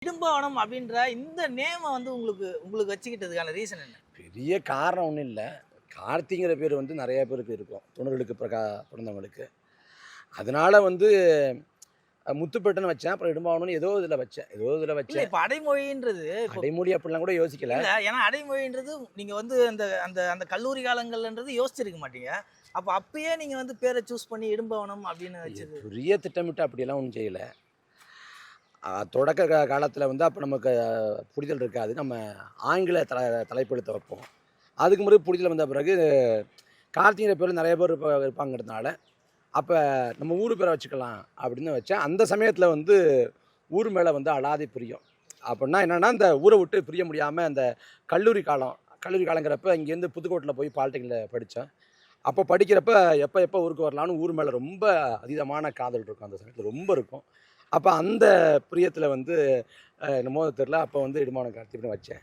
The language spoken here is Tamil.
இடும்பாவனம் அப்படின்ற இந்த நேம வந்து உங்களுக்கு உங்களுக்கு வச்சுக்கிட்டதுக்கான ரீசன் என்ன? பெரிய காரணம் ஒன்றும் இல்லை. கார்த்திங்கிற பேர் வந்து நிறைய பேருக்கு இருக்கும். தொண்ணூறுகளுக்கு பிறந்தவங்களுக்கு. அதனால வந்து முத்துப்பேட்டைன்னு வச்சேன். அப்புறம் இடும்பாவனம்னு ஏதோ இதில் இல்ல வச்சேன். இப்ப அடைமொழின்றது இப்போ அடைமொழி அப்படிலாம் கூட யோசிக்கல. இல்ல ஏன்னா அடைமொழின்றது நீங்க வந்து அந்த அந்த அந்த கல்லூரி காலங்கள்ன்றது யோசிச்சிருக்க மாட்டீங்க. அப்ப அப்பயே நீங்க வந்து பேரை சூஸ் பண்ணி இடும்பாவனம் அப்படின்னு வச்சது. பெரிய திட்டமிட்டு அப்படியெல்லாம் ஒன்றும் செய்யலை. தொடக்க காலத்தில் வந்து அப்போ நமக்கு புரிதல் இருக்காது. நம்ம ஆங்கில தலைப்பெழுத்த வைப்போம். அதுக்கு முன்னாடி புரிதல் வந்த பிறகு கார்த்திகிற பேர் நிறைய பேர் இருப்பாங்கிறதுனால அப்போ நம்ம ஊர் பேரை வச்சுக்கலாம் அப்படின்னு வச்சேன். அந்த சமயத்தில் வந்து ஊர் மேலே வந்து அலாதி பிரியம். அப்படின்னா என்னென்னா, இந்த ஊரை விட்டு பிரிய முடியாமல் அந்த கல்லூரி காலங்கிறப்ப இங்கேருந்து புதுக்கோட்டையில் போய் பாலிடெக்னிக்கில் படித்தேன். அப்போ படிக்கிறப்ப எப்போ ஊருக்கு வரலான்னு ஊர் மேலே ரொம்ப அதீதமான காதல் இருக்கும். அந்த சமயத்தில் ரொம்ப இருக்கும். அப்போ அந்த பிரியத்தில் வந்து என்னமோ தெரில, அப்போ வந்து இடும்பாவனம் கார்த்திக்னு வச்சேன்.